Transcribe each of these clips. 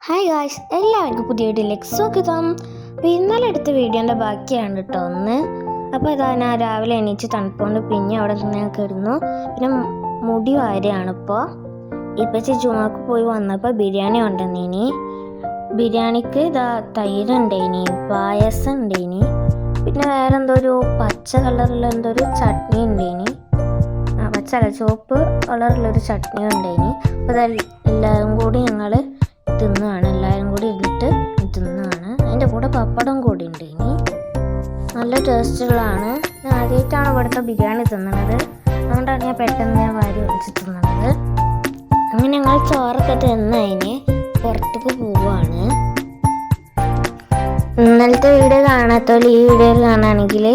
Hi guys, എല്ലാവർക്കും പുതിയ വീഡിയോയിലേക്ക് സ്വാഗതം. ഇന്നലെ എടുത്ത വീഡിയോൻ്റെ ബാക്കിയാണ് കേട്ടോ ഒന്ന്. അപ്പോൾ ഇതാ ഞാൻ രാവിലെ എണീച്ച് തണുപ്പുകൊണ്ട് പിന്നെ അവിടെ നിന്ന് കിടന്നു. പിന്നെ മുടി വാരുകയാണ് ഇപ്പോൾ ജുമാക്ക് പോയി വന്നപ്പോൾ ബിരിയാണി ഉണ്ടെന്നീനി. ബിരിയാണിക്ക് ഇതാ തൈര് ഉണ്ടേനി, പായസം ഉണ്ടേനി, പിന്നെ വേറെ എന്തോ ഒരു പച്ച കളറിലുള്ള എന്തോ ഒരു ചട്നി ഉണ്ടേനി. പച്ചല്ല, ചുവപ്പ് കളറിലൊരു ചട്നി ഉണ്ടേനി. അപ്പോൾ ഇതെല്ലാവരും കൂടി ഞങ്ങൾ തിന്നുകയാണ്. എല്ലാവരും കൂടി ഇരുന്നിട്ട് തിന്നുകയാണ്. അതിൻ്റെ കൂടെ പപ്പടം കൂടി ഉണ്ട്. ഇനി നല്ല ടേസ്റ്റുകളാണ്. ഞാൻ ആദ്യമായിട്ടാണ് ഇവിടുത്തെ ബിരിയാണി തിന്നണത്, അതുകൊണ്ടാണ് ഞാൻ പെട്ടെന്ന് വാരി ഒഴിച്ച് തിന്നണത്. അങ്ങനെ ഞങ്ങൾ ചോറൊക്കെ തിന്നതിന് പുറത്തേക്ക് പോവുകയാണ്. ഇന്നലത്തെ വീഡിയോ കാണാത്തോല് ഈ വീഡിയോയിൽ കാണുകയാണെങ്കിൽ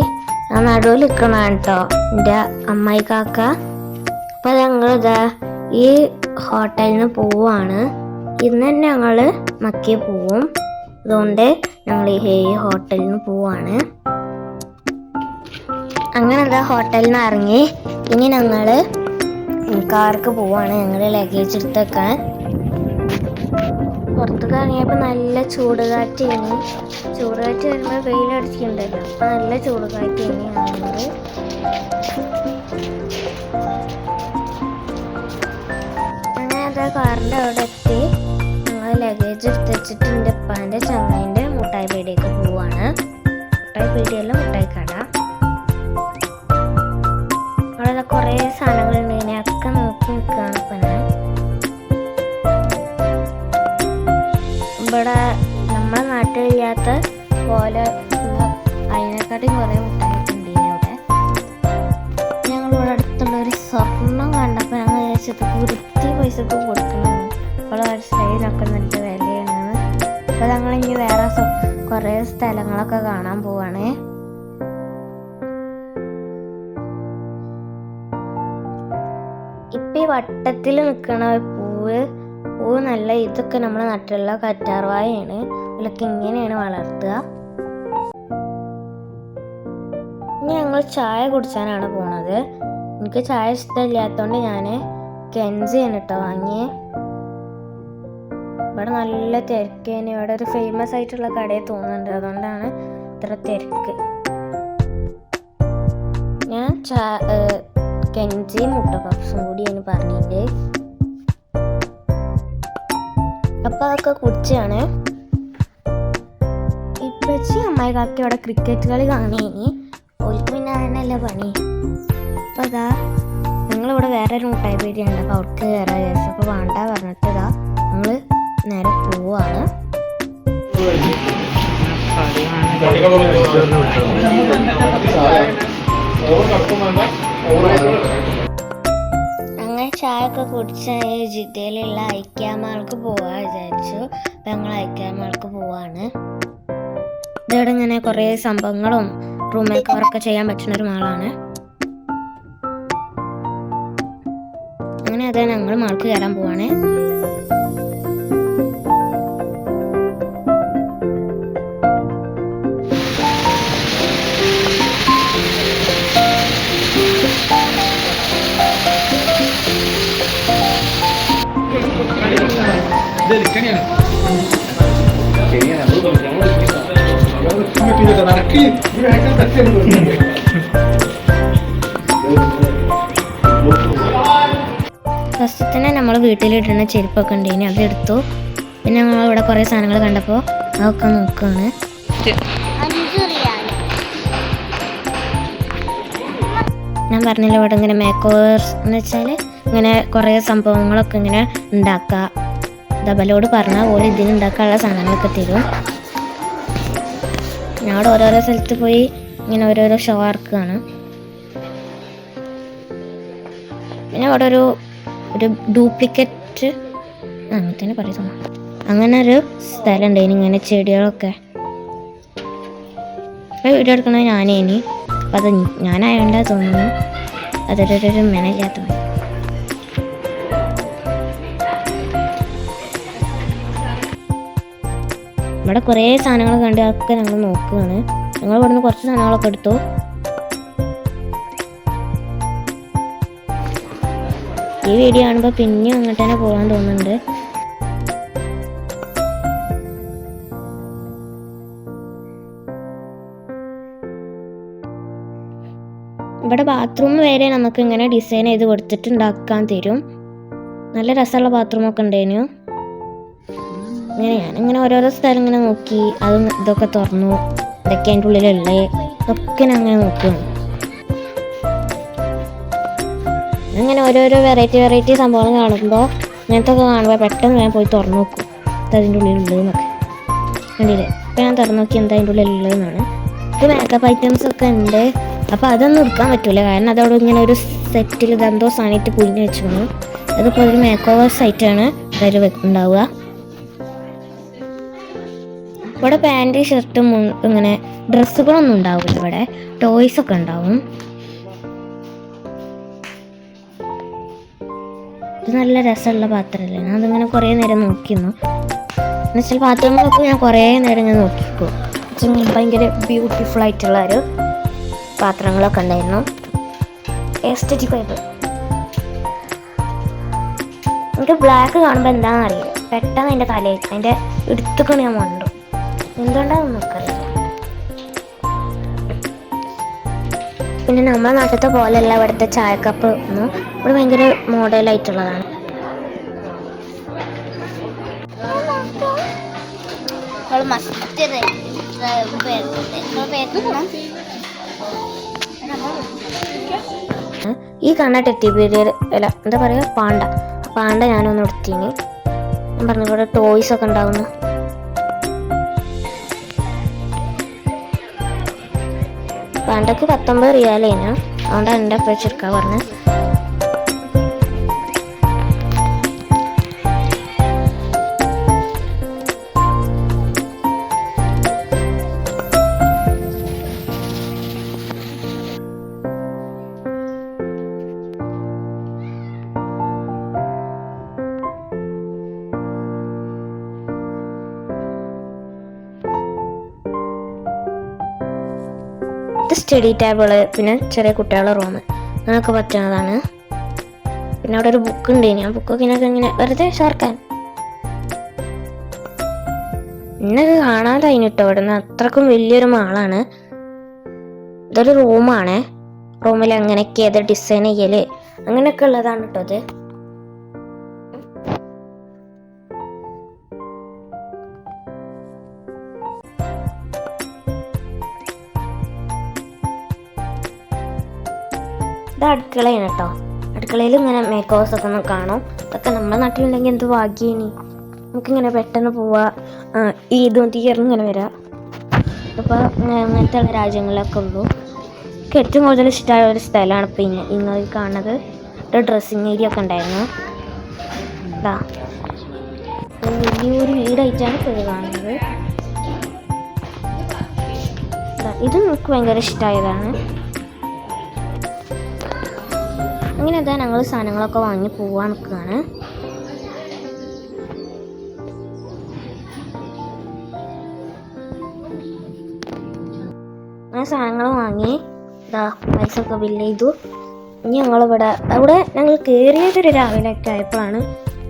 ആ നടുവിൽ നിൽക്കണതാണ് കേട്ടോ എൻ്റെ അമ്മായി കാക്ക. അപ്പോൾ ഞങ്ങളിതാ ഈ ഹോട്ടലിൽ നിന്ന് പോവുകയാണ്. ഇന്ന് തന്നെ ഞങ്ങൾ മക്കയിൽ പോവും, അതുകൊണ്ട് ഞങ്ങൾ ഈ ഹോട്ടലിൽ നിന്ന് പോവാണ്. അങ്ങനെ എന്താ ഹോട്ടലിൽ നിന്ന് ഇറങ്ങി ഇനി ഞങ്ങൾ കാർക്ക് പോവാണ്. ഞങ്ങൾ ലഗേജ് എടുത്ത് വെക്കാൻ പുറത്തേക്ക് ഇറങ്ങിയപ്പോൾ നല്ല ചൂടുകാറ്റ് വരുമ്പോൾ വെയിലടിച്ചിട്ടുണ്ടല്ലോ, അപ്പോൾ നല്ല ചൂടുകാറ്റ് ഞങ്ങൾ അങ്ങനെ അതാ കാറിൻ്റെ അവിടെ എത്തി. ലഗേജ് എടുത്ത് വെച്ചിട്ട് എൻ്റെ ഉപ്പാൻ്റെ ചങ്ങായിൻ്റെ മുട്ടായി പീടിയേക്ക് പോവാണ്. മുട്ടായി പീടിയല്ല, മുട്ടായി കട. അവിടെ കുറേ സാധനങ്ങളുണ്ട്, ഇതിനെയൊക്കെ നോക്കി നിൽക്കുകയാണ് ഇപ്പം ഞാൻ. ഇവിടെ നമ്മുടെ നാട്ടിലില്ലാത്ത പോലെ അതിനെക്കാട്ടും കുറേ മുട്ടായി ഉണ്ട് ഇവിടെ. ഞങ്ങളിവിടെ അടുത്തുള്ള ഒരു സ്വർണം കണ്ടപ്പോൾ ഞങ്ങൾ വിചാരിച്ചത് വൃത്തി പൈസക്ക് കൊടുക്കണം. അപ്പോൾ മനസ്സിലായിനൊക്കെ നല്ല വിലയാണ്. അപ്പോൾ ഞങ്ങളിനി വേറെ കുറേ സ്ഥലങ്ങളൊക്കെ കാണാൻ പോവാണ്. ഇപ്പം ഈ വട്ടത്തിൽ നിൽക്കണ പൂവ് നല്ല ഇതൊക്കെ നമ്മുടെ നാട്ടിലുള്ള കറ്റാർവാഴയാണ്. അതിലൊക്കെ ഇങ്ങനെയാണ് വളർത്തുക. ഇനി ഞങ്ങൾ ചായ കുടിച്ചാനാണ് പോണത്. എനിക്ക് ചായ ഇഷ്ടമില്ലാത്തതുകൊണ്ട് ഞാൻ കെൻസിയാണ് കേട്ടോ വാങ്ങിയേ. ഇവിടെ നല്ല തിരക്കേന്. ഇവിടെ ഒരു ഫേമസ് ആയിട്ടുള്ള കടയിൽ തോന്നുന്നുണ്ട്, അതുകൊണ്ടാണ് ഇത്ര തിരക്ക്. ഞാൻ കെഞ്ചി മുട്ട പപ്സും കൂടി അതിന് പറഞ്ഞിട്ട് അപ്പം അതൊക്കെ കുടിച്ചാണ്. ഇപ്പച്ചി അമ്മായി കാക്കി അവിടെ ക്രിക്കറ്റ് കളി കാണേനി. ഓൾക്ക് പിന്നെ അതിനല്ല പണി. അപ്പം അതാ ഞങ്ങളിവിടെ വേറൊരു മുട്ടായി പീടിയുണ്ട്, അപ്പോൾ അവർക്ക് കയറാൻ വിചാരിച്ചു. അപ്പോൾ വേണ്ട പറഞ്ഞിട്ട് ഇതാ ഞങ്ങൾ നേരെ പോവാണ്. അങ്ങനെ ചായ ഒക്കെ കുടിച്ച് ജിദ്ദയിലുള്ള ഐക്യാമാൾക്ക് പോവാ വിചാരിച്ചു. അപ്പം ഞങ്ങൾ ഐക്യാമാൾക്ക് പോവാണ്. ഇതോടെ ഇങ്ങനെ കുറേ സംഭവങ്ങളും റൂം മേക്കറൊക്കെ ചെയ്യാൻ പറ്റുന്ന ഒരു മാളാണ്. അങ്ങനെ അതാ ഞങ്ങൾ മാൾക്ക് കയറാൻ പോവാണ്. ഫസ്റ്റ് തന്നെ നമ്മൾ വീട്ടിലിടുന്ന ചെരുപ്പൊക്കെ ഉണ്ടേനി, അതെടുത്തു. പിന്നെ ഞങ്ങൾ ഇവിടെ കുറേ സാധനങ്ങൾ കണ്ടപ്പോൾ അതൊക്കെ നോക്കുകയാണ്. ഞാൻ പറഞ്ഞല്ലോ ഇവിടെ ഇങ്ങനെ മേക്ക് ഓവേഴ്സ് എന്ന് വെച്ചാൽ ഇങ്ങനെ കുറേ സംഭവങ്ങളൊക്കെ ഇങ്ങനെ ഉണ്ടാക്കുക. ദബലോട് പറഞ്ഞാൽ പോലെ ഇതിന് ഉണ്ടാക്കാനുള്ള സാധനങ്ങളൊക്കെ തരും. ഞങ്ങൾ ഓരോരോ സ്ഥലത്ത് പോയി ഇങ്ങനെ ഓരോരോ ഷോ ആർക്കാണ്. പിന്നെ അവിടെ ഒരു ഡ്യൂപ്ലിക്കേറ്റ് അങ്ങനെ തന്നെ പറയുന്നു. അങ്ങനെ ഒരു സ്ഥലം ഉണ്ടായിന് ഇങ്ങനെ ചെടികളൊക്കെ. വീഡിയോ എടുക്കണത് ഞാനേനി. അപ്പം അത് ഞാനായോണ്ടാ തോന്നുന്നു, അതൊരു മെനയില്ലാത്ത മതി. ഇവിടെ കുറേ സാധനങ്ങൾ കണ്ട് അതൊക്കെ ഞങ്ങൾ നോക്കുകയാണ്. ഞങ്ങൾ ഇവിടെ നിന്ന് കുറച്ച് സാധനങ്ങളൊക്കെ എടുത്തു. ഈ വീഡിയോ കാണുമ്പോൾ പിന്നെയും അങ്ങോട്ട് തന്നെ പോകാൻ തോന്നുന്നുണ്ട്. ഇവിടെ ബാത്റൂം വരെ നമുക്ക് ഇങ്ങനെ ഡിസൈൻ ചെയ്ത് കൊടുത്തിട്ട് ഉണ്ടാക്കാൻ തരും. നല്ല രസമുള്ള ബാത്റൂമൊക്കെ ഉണ്ടായിരുന്നു. ഞാനിങ്ങനെ ഓരോരോ സ്ഥലം ഇങ്ങനെ നോക്കി, അതും ഇതൊക്കെ തുറന്നു, ഇതൊക്കെ അതിൻ്റെ ഉള്ളിലുള്ളേ ഇതൊക്കെ ഞാൻ അങ്ങനെ നോക്കുകയാണ്. അങ്ങനെ ഓരോരോ വെറൈറ്റി സംഭവങ്ങൾ കാണുമ്പോൾ ഇങ്ങനത്തെ ഒക്കെ കാണുമ്പോൾ പെട്ടെന്ന് ഞാൻ പോയി തുറന്നു നോക്കും, അതിൻ്റെ ഉള്ളിലുള്ളതെന്നൊക്കെ. കണ്ടില്ലേ, ഇപ്പം ഞാൻ തുറന്നു നോക്കി എന്താ അതിൻ്റെ ഉള്ളിലുള്ളതെന്നാണ്. ഇത് മേക്കപ്പ് ഐറ്റംസ് ഒക്കെ ഉണ്ട്. അപ്പോൾ അതൊന്നും എടുക്കാൻ പറ്റില്ല, കാരണം അതവിടെ ഇങ്ങനെ ഒരു സെറ്റിൽ ഇതെന്തോ സാധനമായിട്ട് കുഞ്ഞ് വെച്ചിരുന്നു. അതിപ്പോൾ ഒരു മേക്ക് ഓവർ സൈറ്റാണ് അതിൽ ഉണ്ടാവുക. ഇവിടെ പാൻറ് ഷർട്ടും ഇങ്ങനെ ഡ്രസ്സുകളൊന്നും ഉണ്ടാവില്ല, ഇവിടെ ടോയ്സൊക്കെ ഉണ്ടാവും. ഇത് നല്ല രസമുള്ള പാത്രമല്ലേ, ഞാൻ അതിങ്ങനെ കുറേ നേരം നോക്കിയിരുന്നു. എന്നുവെച്ചാൽ പാത്രങ്ങളൊക്കെ ഞാൻ കുറേ നേരം ഇങ്ങനെ നോക്കിക്കോ, ഭയങ്കര ബ്യൂട്ടിഫുൾ ആയിട്ടുള്ള ഒരു പാത്രങ്ങളൊക്കെ ഉണ്ടായിരുന്നു. എസ്തറ്റിക് ആയിട്ട് എനിക്ക് ബ്ലാക്ക് കാണുമ്പോൾ എന്താണെന്ന് അറിയില്ല, പെട്ടെന്ന് അതിൻ്റെ തലയിൽ അതിൻ്റെ എടുത്തൊക്കെ ഞാൻ കണ്ടു, എന്തുകൊണ്ടാണെന്ന് നമുക്കറിയില്ല. പിന്നെ നമ്മുടെ നാട്ടിലത്തെ പോലെയല്ല ഇവിടുത്തെ ചായക്കപ്പ് ഒന്നും, ഇവിടെ ഭയങ്കര മോഡലായിട്ടുള്ളതാണ്. ഈ കാണാൻ ടെറ്റി ബിയർ അല്ല എന്താ പറയുക, പാണ്ട ഞാനൊന്ന് എടുത്തിന്. ഞാൻ പറഞ്ഞു ഇവിടെ ടോയ്സ് ഒക്കെ ഉണ്ടാവുന്നു. പാണ്ടക്ക് 19 റിയാലേനു, അതുകൊണ്ടാണ് എൻ്റെ അപ്പ ചെറുക്കാൻ പറഞ്ഞത്. ഇത് സ്റ്റഡി ടേബിള്, പിന്നെ ചെറിയ കുട്ടികളുടെ റൂം, അങ്ങനെയൊക്കെ പറ്റുന്നതാണ്. പിന്നെ അവിടെ ഒരു ബുക്ക് ഉണ്ട്, ഞാൻ ബുക്കൊക്കെ ഇങ്ങനെ വെറുതെ ചേർക്കാൻ ഇന്നത് കാണാതായിന് കേട്ടോ. ഇവിടെ നിന്ന് അത്രക്കും വലിയൊരു മാളാണ്. ഇതൊരു റൂമാണ്, റൂമിൽ അങ്ങനെയൊക്കെ ഏത് ഡിസൈൻ ചെയ്യല് അങ്ങനെയൊക്കെ ഉള്ളതാണ് കേട്ടോ ഇത്. ഇത് അടുക്കളയാണ് കേട്ടോ. അടുക്കളയിൽ ഇങ്ങനെ മേക്ക് ഓവേഴ്സ് ഒക്കെ ഒന്ന് കാണും. ഇതൊക്കെ നമ്മുടെ നാട്ടിലുണ്ടെങ്കിൽ എന്ത് ഭാഗ്യേനി, നമുക്കിങ്ങനെ പെട്ടെന്ന് പോവാ, ഈദും തീയറും ഇങ്ങനെ വരാം. അപ്പോൾ അങ്ങനത്തെ രാജ്യങ്ങളിലൊക്കെ ഉള്ളൂ. എനിക്ക് ഏറ്റവും കൂടുതൽ ഇഷ്ടമായ ഒരു സ്ഥലമാണ് ഇപ്പോൾ ഇന്നത് കാണുന്നത്. ഒരു ഡ്രസ്സിങ് ഏരിയ ഒക്കെ ഉണ്ടായിരുന്നു. ഇതാ വലിയൊരു വീടായിട്ടാണ് ഇപ്പോൾ കാണുന്നത്. ഇത് നമുക്ക് ഭയങ്കര ഇഷ്ടമായതാണ്. അങ്ങനെ അതാ ഞങ്ങൾ സാധനങ്ങളൊക്കെ വാങ്ങി പോവാൻ നിൽക്കുകയാണ്. അങ്ങനെ സാധനങ്ങൾ വാങ്ങി ഇതാ പൈസ ഒക്കെ ബില്ല് ചെയ്തു. ഇനി ഞങ്ങളിവിടെ ഞങ്ങൾ കയറിയതൊരു രാവിലെയൊക്കെ ആയപ്പോഴാണ്,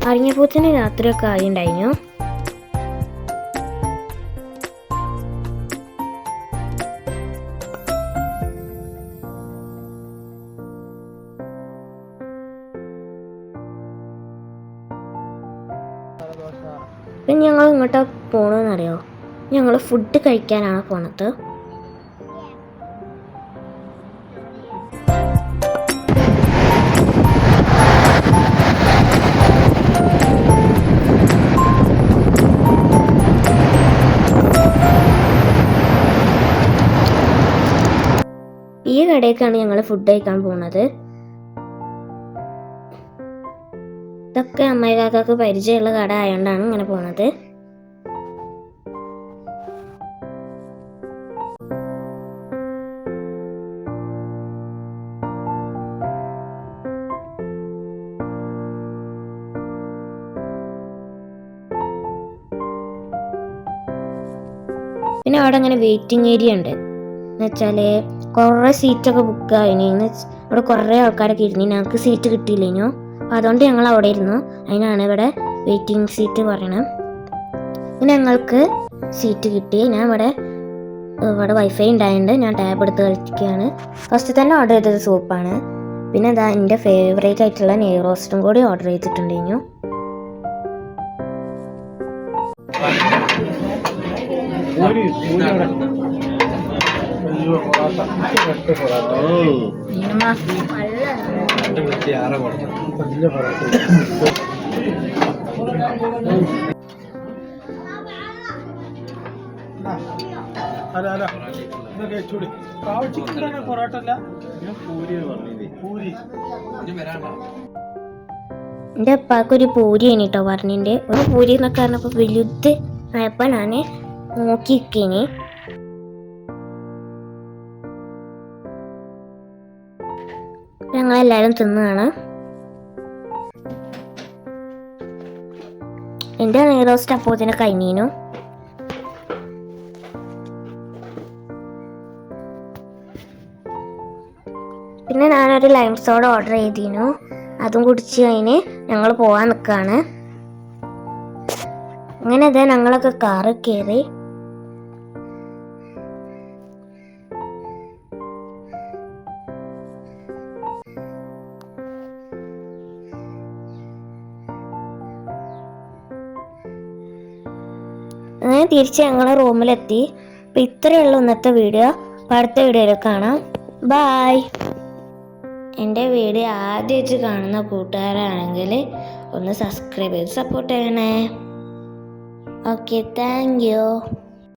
അറിഞ്ഞപ്പോഴത്തേന് രാത്രിയൊക്കെ ആയിണ്ടായിരുന്നു. പിന്നെ ഞങ്ങൾ ഇങ്ങോട്ടാ പോകണമെന്നറിയോ, ഞങ്ങൾ ഫുഡ് കഴിക്കാനാണ് പോണത്. ഈ കടയിലേക്കാണ് ഞങ്ങൾ ഫുഡ് കഴിക്കാൻ പോകുന്നത്. ഇതൊക്കെ അമ്മായി കാക്കാക്ക് പരിചയമുള്ള കട ആയതുകൊണ്ടാണ് ഇങ്ങനെ പോണത്. പിന്നെ അവിടെ അങ്ങനെ വെയിറ്റിംഗ് ഏരിയ ഉണ്ട്. എന്നുവെച്ചാൽ കുറേ സീറ്റൊക്കെ ബുക്ക് ആയിന്. അവിടെ കുറേ ആൾക്കാരൊക്കെ ഇരുന്നു, ഞങ്ങൾക്ക് സീറ്റ് കിട്ടിയില്ലേനോ. അതുകൊണ്ട് ഞങ്ങൾ അവിടെ ഇരുന്നു. അതിനാണ് ഇവിടെ വെയിറ്റിംഗ് സീറ്റ് പറയണം. പിന്നെ ഞങ്ങൾക്ക് സീറ്റ് കിട്ടി. ഞാൻ ഇവിടെ ഇവിടെ വൈഫൈ ഉണ്ടായതുകൊണ്ട് ഞാൻ ടാബ് എടുത്ത് കളിക്കുകയാണ്. ഫസ്റ്റ് തന്നെ ഓർഡർ ചെയ്തത് സൂപ്പാണ്. പിന്നെ ഇതാ എൻ്റെ ഫേവറേറ്റ് ആയിട്ടുള്ള നെയ് റോസ്റ്റും കൂടി ഓർഡർ ചെയ്തിട്ടുണ്ടെന്നു. എൻ്റെ ഉപ്പാക്കൊരു പൂരി കഴിഞ്ഞിട്ടോ പറഞ്ഞിട്ട് ഒരു പൂരി എന്നൊക്കെ പറഞ്ഞപ്പോൾ വലുത് ആയപ്പോൾ ഞാൻ നോക്കിയിരിക്കേനി. ഞങ്ങളെല്ലാവരും തിന്നാണ്. എൻ്റെ നെയ് റോസ്റ്റ് അപ്പോഴത്തേന് കഴിഞ്ഞീനു. പിന്നെ ഞാനൊരു ലൈം സോഡ ഓർഡർ ചെയ്തിരുന്നു. അതും കുടിച്ച് കഴിഞ്ഞ് ഞങ്ങൾ പോകാൻ നിൽക്കുകയാണ്. അങ്ങനെ അതെ ഞങ്ങളൊക്കെ കാറിൽ കയറി. അങ്ങനെ തിരിച്ച് ഞങ്ങൾ റൂമിലെത്തി. അപ്പം ഇത്രയുള്ള ഇന്നത്തെ വീഡിയോ. അടുത്ത വീഡിയോയിൽ കാണാം. ബായ്. എൻ്റെ വീഡിയോ ആദ്യമായിട്ട് കാണുന്ന കൂട്ടുകാരാണെങ്കിൽ ഒന്ന് സബ്സ്ക്രൈബ് ചെയ്ത് സപ്പോർട്ട് ചെയ്യണേ. Okay, thank you.